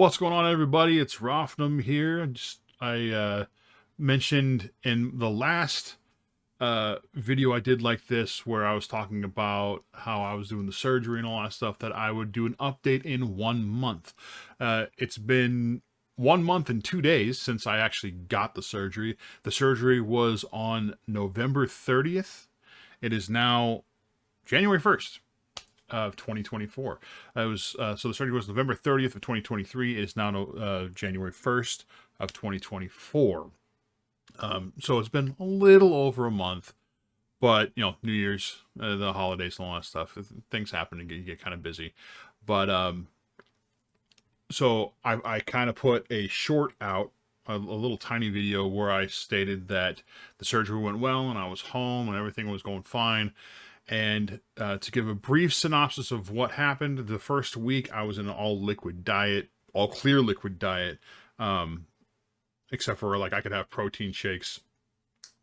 What's going on, everybody? It's Rofnum here. I mentioned in the last video I did like this, where I was talking about how I was doing the surgery and all that stuff, that I would do an update in 1 month. It's been 1 month and 2 days since I actually got the surgery. The surgery was on November 30th. It is now January 1st of 2024. It was so the surgery was November 30th of 2023. It is now January 1st of 2024. So it's been a little over a month, but New Year's, the holidays, and all that stuff. Things happen and you get kind of busy. But so I kind of put a short out, a little tiny video where I stated that the surgery went well and I was home and everything was going fine. And to give a brief synopsis of what happened, the first week I was in an all liquid diet, all clear liquid diet, except for like I could have protein shakes,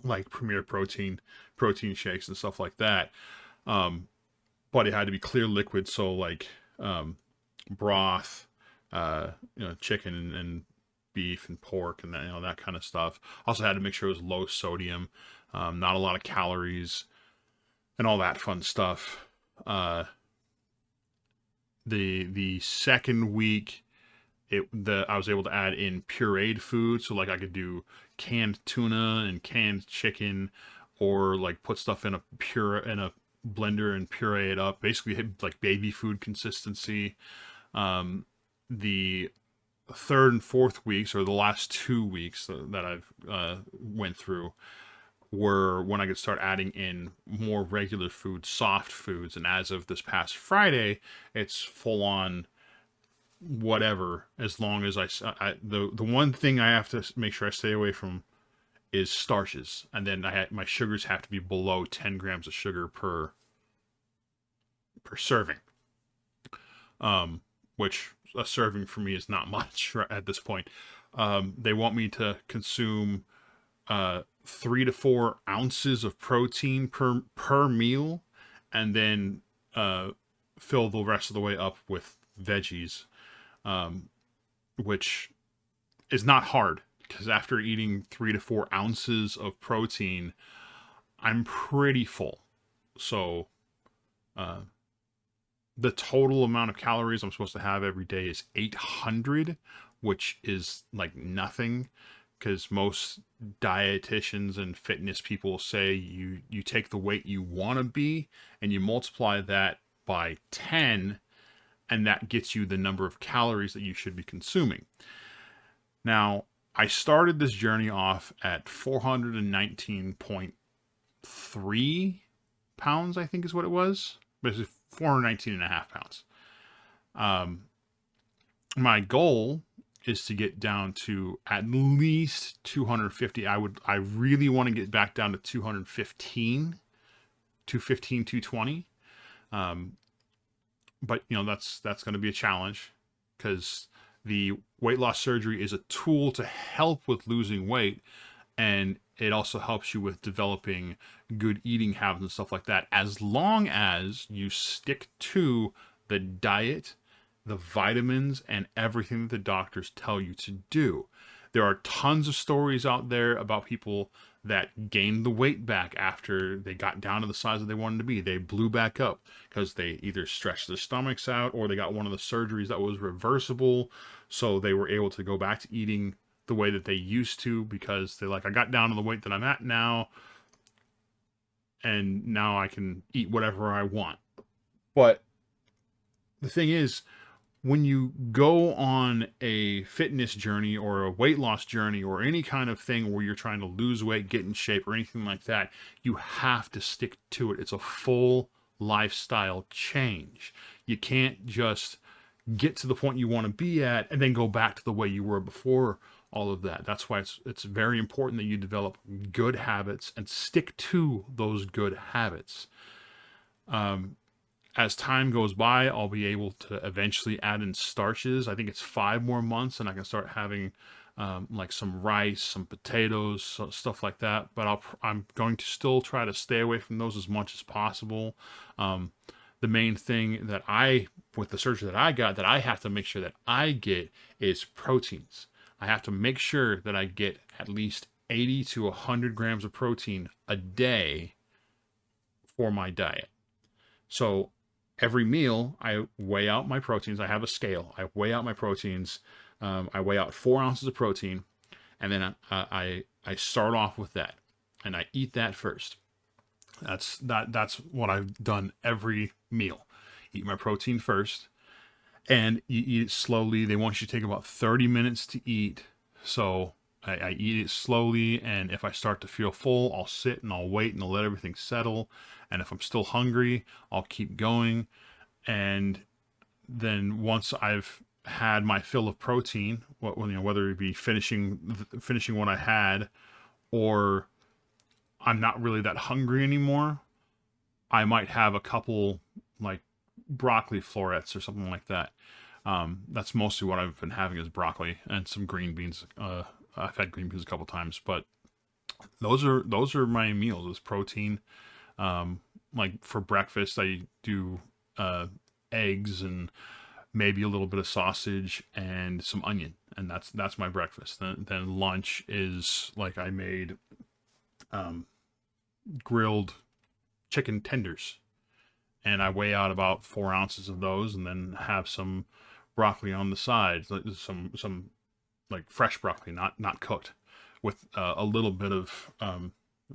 like Premier protein shakes and stuff like that. But it had to be clear liquid, so like broth, chicken and beef and pork and that kind of stuff. Also had to make sure it was low sodium, not a lot of calories, and all that fun stuff. The second week, I was able to add in pureed food, so like I could do canned tuna and canned chicken, or like put stuff in a blender and puree it up, basically like baby food consistency. The third and fourth weeks, or the last 2 weeks that I've went through, were when I could start adding in more regular food, soft foods. And as of this past Friday, it's full on whatever, as long as the one thing I have to make sure I stay away from is starches. And then my sugars have to be below 10 grams of sugar per serving. Which a serving for me is not much at this point. They want me to consume 3 to 4 ounces of protein per meal, and then fill the rest of the way up with veggies, which is not hard, because after eating 3 to 4 ounces of protein, I'm pretty full. So the total amount of calories I'm supposed to have every day is 800, which is like nothing, because most dietitians and fitness people say you take the weight you want to be and you multiply that by 10, and that gets you the number of calories that you should be consuming. Now, I started this journey off at 419.3 pounds, I think is what it was. Basically 419 and a half pounds. My goal is to get down to at least 250. I really want to get back down to 215, 220. But that's going to be a challenge, because the weight loss surgery is a tool to help with losing weight, and it also helps you with developing good eating habits and stuff like that, as long as you stick to the diet, the vitamins, and everything that the doctors tell you to do. There are tons of stories out there about people that gained the weight back after they got down to the size that they wanted to be. They blew back up because they either stretched their stomachs out, or they got one of the surgeries that was reversible, so they were able to go back to eating the way that they used to, because they're like, I got down to the weight that I'm at now, and now I can eat whatever I want. But the thing is, when you go on a fitness journey or a weight loss journey or any kind of thing where you're trying to lose weight, get in shape, or anything like that, you have to stick to it. It's a full lifestyle change. You can't just get to the point you want to be at and then go back to the way you were before all of that. That's why it's very important that you develop good habits and stick to those good habits. As time goes by, I'll be able to eventually add in starches. I think it's 5 more months, and I can start having like some rice, some potatoes, stuff like that. But I'm going to still try to stay away from those as much as possible. the main thing that with the surgery that I got, that I have to make sure that I get is proteins. I have to make sure that I get at least 80 to 100 grams of protein a day for my diet. So every meal, I weigh out my proteins. I have a scale. I weigh out my proteins. I weigh out 4 ounces of protein, and then I start off with that, and I eat that first. That's what I've done every meal. Eat my protein first, and you eat it slowly. They want you to take about 30 minutes to eat. So I eat it slowly, and if I start to feel full, I'll sit and I'll wait and I'll let everything settle. And if I'm still hungry, I'll keep going. And then once I've had my fill of protein, whether it be finishing what I had, or I'm not really that hungry anymore, I might have a couple like broccoli florets or something like that. That's mostly what I've been having is broccoli and some green beans. I've had green beans a couple times, but those are my meals. Is protein. Like for breakfast, I do eggs and maybe a little bit of sausage and some onion, and that's my breakfast. Then lunch is like I made grilled chicken tenders, and I weigh out about 4 ounces of those, and then have some broccoli on the side, some like fresh broccoli, not cooked, with a little bit of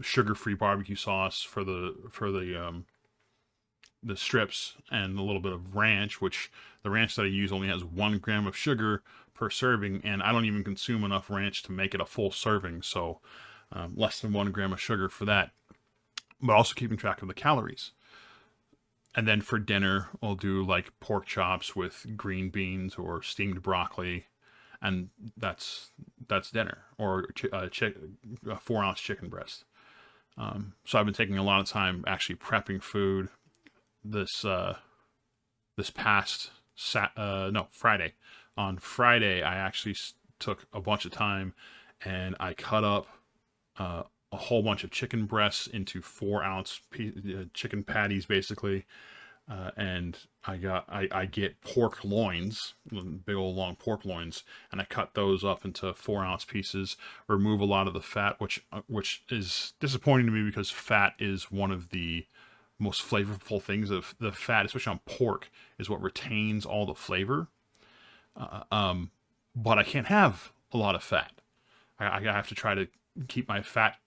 sugar-free barbecue sauce for the strips, and a little bit of ranch, which the ranch that I use only has 1 gram of sugar per serving, and I don't even consume enough ranch to make it a full serving, so less than 1 gram of sugar for that, but also keeping track of the calories. And then for dinner, I'll do like pork chops with green beans or steamed broccoli, and that's dinner, or a 4 ounce chicken breast. So I've been taking a lot of time actually prepping food this past Friday. On Friday, I actually took a bunch of time and I cut up a whole bunch of chicken breasts into 4 ounce chicken patties, basically. And I get pork loins, big old long pork loins, and I cut those up into 4 ounce pieces. Remove a lot of the fat, which is disappointing to me because fat is one of the most flavorful things. Of the fat, especially on pork, is what retains all the flavor. Uh, um, but I can't have a lot of fat. I have to try to keep my fat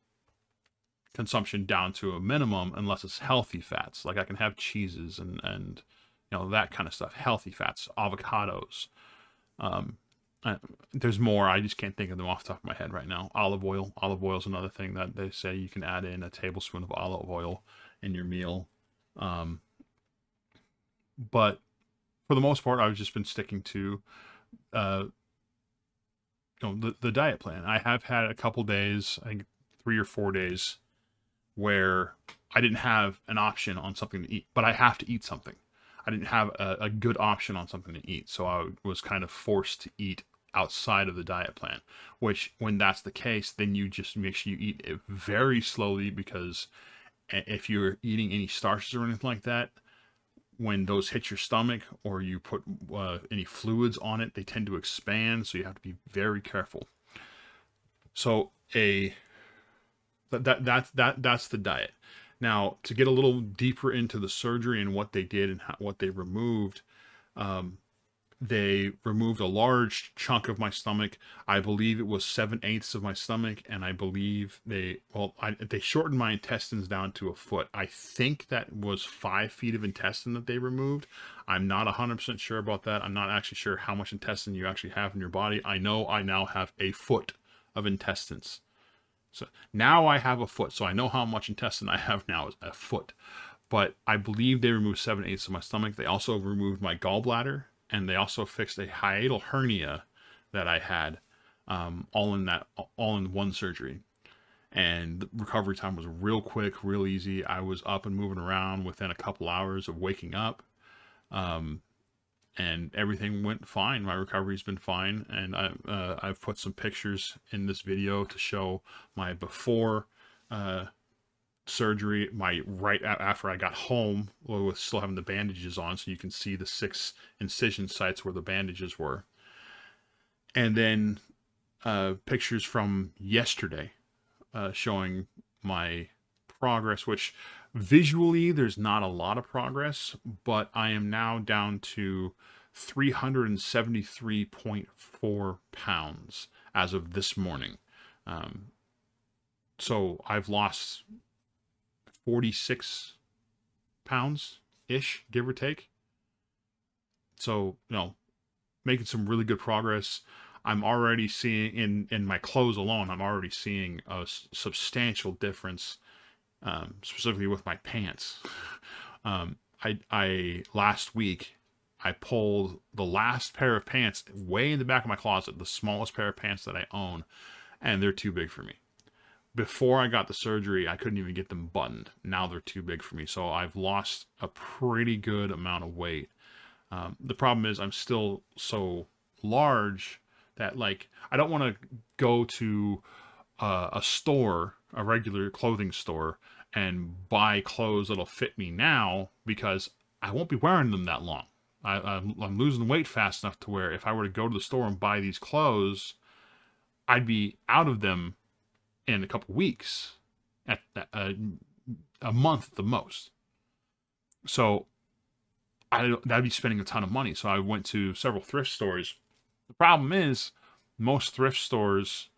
consumption down to a minimum unless it's healthy fats. Like I can have cheeses and that kind of stuff. Healthy fats, avocados. Um, there's more. I just can't think of them off the top of my head right now. Olive oil. Olive oil is another thing that they say you can add in a tablespoon of olive oil in your meal. Um, but for the most part, I've just been sticking to uh, the diet plan. I have had a couple days, I think 3 or 4 days, where I didn't have an option on something to eat, but I have to eat something. I didn't have a good option on something to eat, so I was kind of forced to eat outside of the diet plan. Which, when that's the case, then you just make sure you eat it very slowly, because if you're eating any starches or anything like that, when those hit your stomach or you put any fluids on it, they tend to expand, so you have to be very careful. So that's the diet. Now, to get a little deeper into the surgery and what they did and what they removed, um, they removed a large chunk of my stomach. I believe it was 7/8 of my stomach, and I believe they shortened my intestines down to a foot. I think that was 5 feet of intestine that they removed. I'm not 100% sure about that. I'm not actually sure how much intestine you actually have in your body. I know I now have a foot of intestines. So now I have a foot. So I know how much intestine I have now is a foot. But I believe they removed 7/8 of my stomach. They also removed my gallbladder, and they also fixed a hiatal hernia that I had, all in one surgery. And the recovery time was real quick, real easy. I was up and moving around within a couple hours of waking up. Um, and everything went fine. My recovery's been fine, and I've put some pictures in this video to show my before surgery, after I got home, with still having the bandages on, so you can see the 6 incision sites where the bandages were. And then pictures from yesterday showing my progress, which visually there's not a lot of progress, but I am now down to 373.4 pounds as of this morning. So I've lost 46 pounds ish, give or take. So, making some really good progress. I'm already seeing in my clothes alone, I'm already seeing a substantial difference, specifically with my pants. I last week I pulled the last pair of pants way in the back of my closet, the smallest pair of pants that I own, and they're too big for me. Before I got the surgery, I couldn't even get them buttoned. Now they're too big for me. So I've lost a pretty good amount of weight. The problem is I'm still so large that, like, I don't want to go to a store, a regular clothing store, and buy clothes that'll fit me now, because I won't be wearing them that long. I'm losing weight fast enough to where if I were to go to the store and buy these clothes, I'd be out of them in a couple weeks, at a month at the most. So that'd be spending a ton of money. So I went to several thrift stores. The problem is, most thrift stores,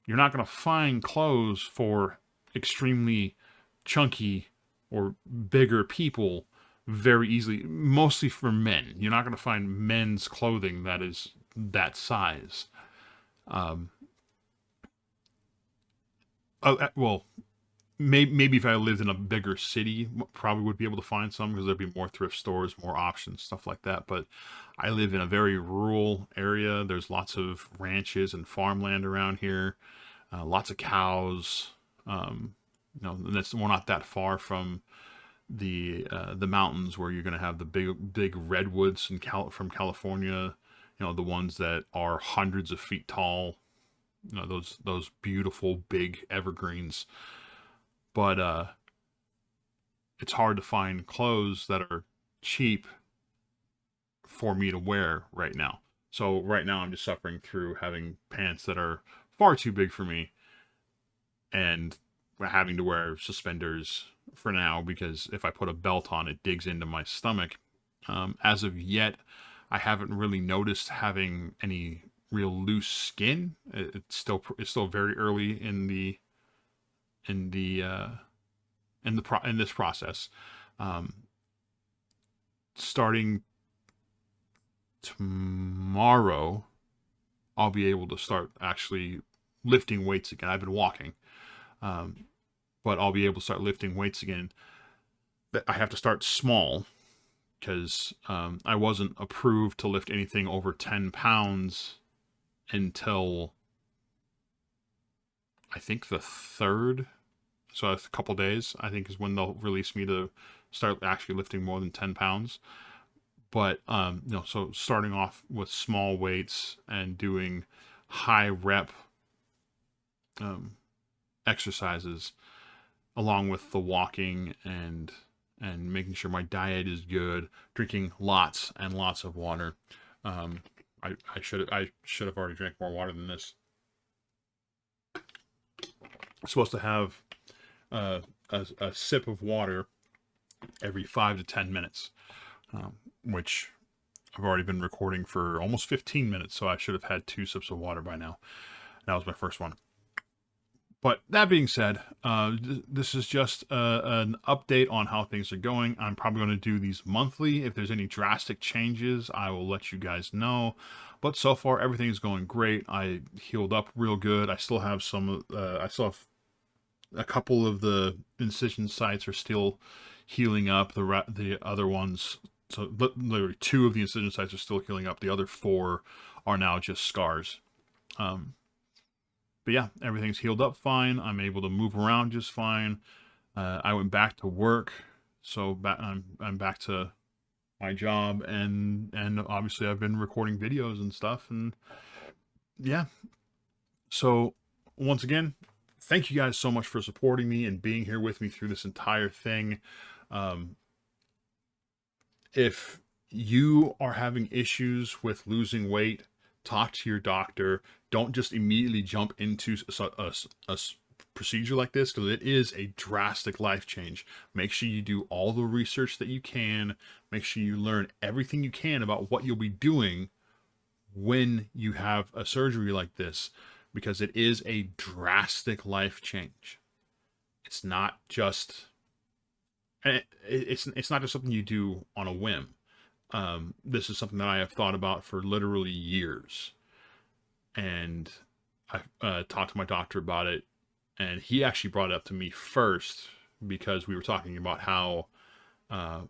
you're not going to find clothes for extremely chunky or bigger people very easily. Mostly for men. You're not going to find men's clothing that is that size. Well, maybe if I lived in a bigger city, probably would be able to find some, because there'd be more thrift stores, more options, stuff like that. But I live in a very rural area. There's lots of ranches and farmland around here, lots of cows. We're not that far from the mountains where you're going to have the big redwoods from California. The ones that are hundreds of feet tall. Those beautiful big evergreens. But it's hard to find clothes that are cheap for me to wear right now. So right now I'm just suffering through having pants that are far too big for me, and having to wear suspenders for now, because if I put a belt on, it digs into my stomach. As of yet, I haven't really noticed having any real loose skin. It's still very early in this process. Starting tomorrow, I'll be able to start actually lifting weights again. I've been walking, but I'll be able to start lifting weights again. I have to start small, because I wasn't approved to lift anything over 10 pounds until I think the 3rd. So a couple days, I think, is when they'll release me to start actually lifting more than 10 pounds. But, so starting off with small weights and doing high rep exercises, along with the walking and making sure my diet is good, drinking lots and lots of water. I should have already drank more water than this. I'm supposed to have a sip of water every 5 to 10 minutes, which I've already been recording for almost 15 minutes, so I should have had 2 sips of water by now. That was my first one. But that being said, this is just an update on how things are going. I'm probably going to do these monthly. If there's any drastic changes, I will let you guys know. But so far, everything is going great. I healed up real good. I still have a couple of the incision sites are still healing up. The other ones, so literally 2 of the incision sites are still healing up. The other 4 are now just scars. But yeah, everything's healed up fine. I'm able to move around just fine. I went back to work, so I'm back to my job, and obviously I've been recording videos and stuff, and yeah. So once again, thank you guys so much for supporting me and being here with me through this entire thing. Um, if you are having issues with losing weight, talk to your doctor. Don't just immediately jump into a procedure like this, because it is a drastic life change. Make sure you do all the research that you can. Make sure you learn everything you can about what you'll be doing when you have a surgery like this, because it is a drastic life change. It's not just it's not just something you do on a whim. This is something that I have thought about for literally years, and I talked to my doctor about it, and he actually brought it up to me first, because we were talking about how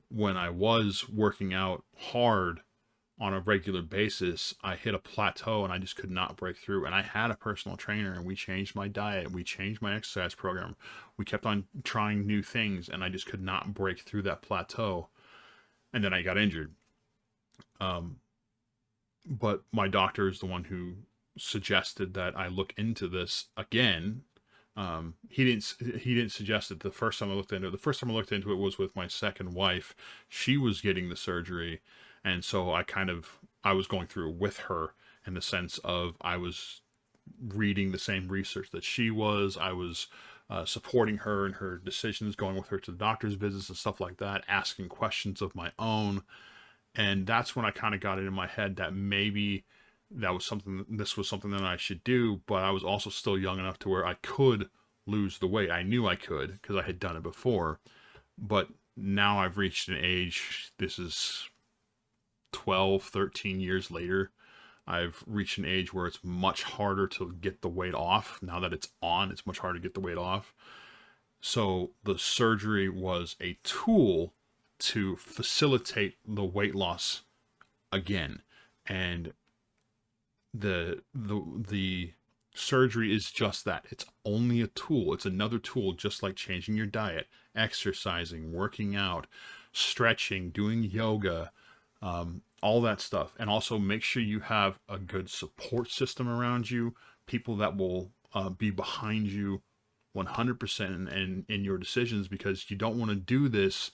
when I was working out hard on a regular basis, I hit a plateau and I just could not break through. And I had a personal trainer, and we changed my diet, we changed my exercise program, we kept on trying new things, and I just could not break through that plateau. And then I got injured. But my doctor is the one who suggested that I look into this again. He didn't suggest it the first time I looked into it. The first time I looked into it was with my second wife. She was getting the surgery, and so I was going through it with her, in the sense of I was reading the same research that she was. I was supporting her in her decisions, going with her to the doctor's visits and stuff like that, asking questions of my own. And that's when I kind of got it in my head that maybe this was something that I should do. But I was also still young enough to where I could lose the weight. I knew I could, because I had done it before. But now I've reached an age, this is 12, 13 years later. I've reached an age where it's much harder to get the weight off. Now that it's on, it's much harder to get the weight off. So the surgery was a tool to facilitate the weight loss again. And the surgery is just that. It's only a tool. It's another tool, just like changing your diet, exercising, working out, stretching, doing yoga, all that stuff. And also make sure you have a good support system around you, people that will be behind you 100% in your decisions, because you don't want to do this.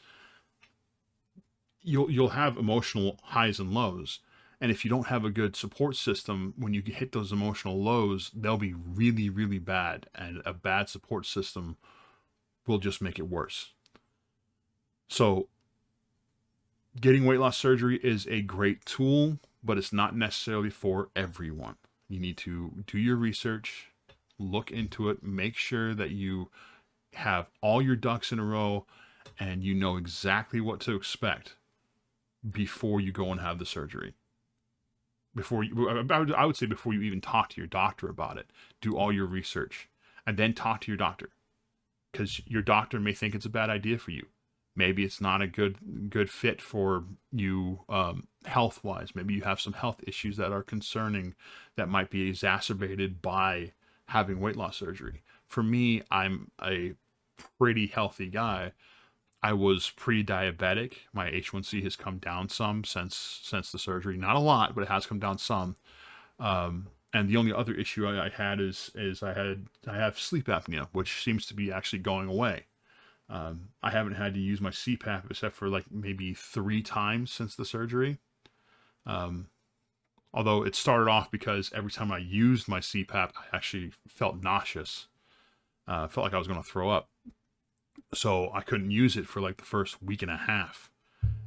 You'll have emotional highs and lows, and if you don't have a good support system, when you hit those emotional lows, they'll be really, really bad, and a bad support system will just make it worse. So getting weight loss surgery is a great tool, but it's not necessarily for everyone. You need to do your research, look into it, make sure that you have all your ducks in a row and you know exactly what to expect before you go and have the surgery. I would say before you even talk to your doctor about it, do all your research and then talk to your doctor, because your doctor may think it's a bad idea for you. Maybe it's not a good fit for you health wise. Maybe you have some health issues that are concerning, that might be exacerbated by having weight loss surgery. For me, I'm a pretty healthy guy. I was pre-diabetic. My H1C has come down some since the surgery. Not a lot, but it has come down some. And the only other issue I had is I have sleep apnea, which seems to be actually going away. I haven't had to use my CPAP except for like maybe 3 times since the surgery. Although it started off because every time I used my CPAP, I actually felt nauseous. Felt like I was going to throw up. So I couldn't use it for like the first week and a half.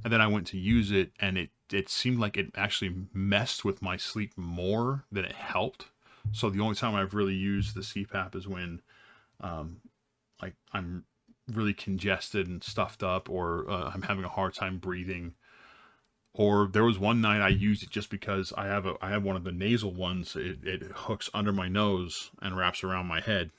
And then I went to use it, and it seemed like it actually messed with my sleep more than it helped. So the only time I've really used the CPAP is when like I'm really congested and stuffed up, or I'm having a hard time breathing. Or there was one night I used it just because I have one of the nasal ones. It hooks under my nose and wraps around my head.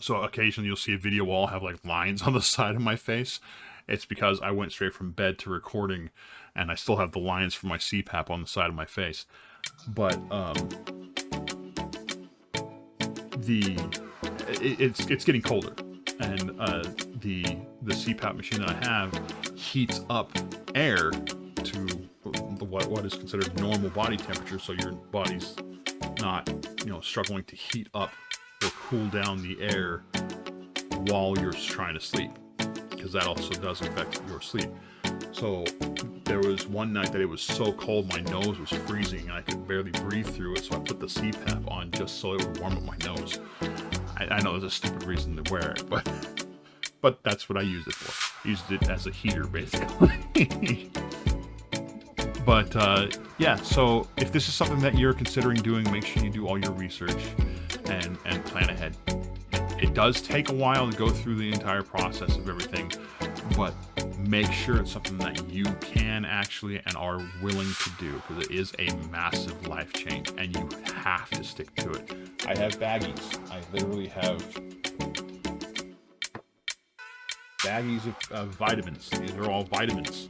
So occasionally you'll see a video where I'll have like lines on the side of my face. It's because I went straight from bed to recording, and I still have the lines from my CPAP on the side of my face. But it's getting colder, and the CPAP machine that I have heats up air to what is considered normal body temperature, so your body's not struggling to heat up or cool down the air while you're trying to sleep, because that also does affect your sleep. So there was one night that it was so cold, my nose was freezing and I could barely breathe through it, so I put the CPAP on just so it would warm up my nose. I know there's a stupid reason to wear it, but that's what I used it for. Used it as a heater, basically. But yeah, so if this is something that you're considering doing, make sure you do all your research and plan ahead. It does take a while to go through the entire process of everything, but make sure it's something that you can actually and are willing to do, because it is a massive life change and you have to stick to it. I have baggies. I literally have baggies of vitamins. These are all vitamins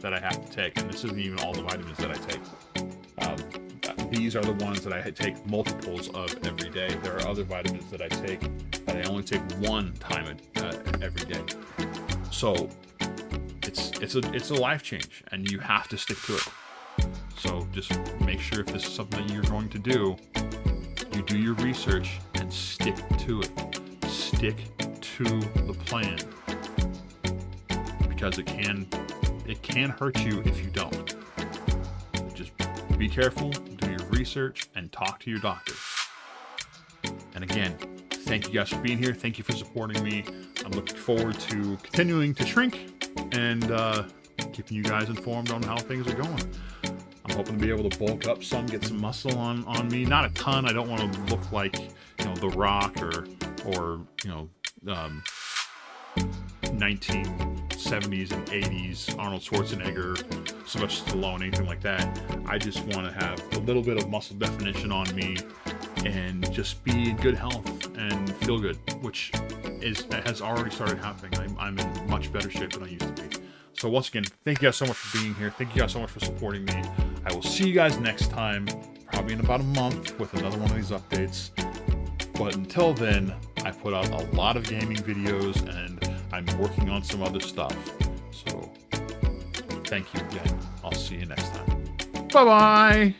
that I have to take, and this isn't even all the vitamins that I take. These are the ones that I take multiples of every day. There are other vitamins that I take that I only take one time every day. So it's a life change, and you have to stick to it. So just make sure if this is something that you're going to do, you do your research and stick to it. Stick to the plan, because it can hurt you if you don't. Just be careful, do your research, and talk to your doctor. And again, thank you guys for being here. Thank you for supporting me. I'm looking forward to continuing to shrink and keeping you guys informed on how things are going. I'm hoping to be able to bulk up some, get some muscle on me. Not a ton. I don't want to look like, The Rock or 1970s and 80s Arnold Schwarzenegger, Sylvester Stallone, anything like that. I just want to have a little bit of muscle definition on me and just be in good health and feel good, which has already started happening. I'm in much better shape than I used to be. So once again, thank you guys so much for being here. Thank you guys so much for supporting me. I will see you guys next time, probably in about a month, with another one of these updates. But until then, I put out a lot of gaming videos and I'm working on some other stuff. So thank you again. I'll see you next time. Bye-bye.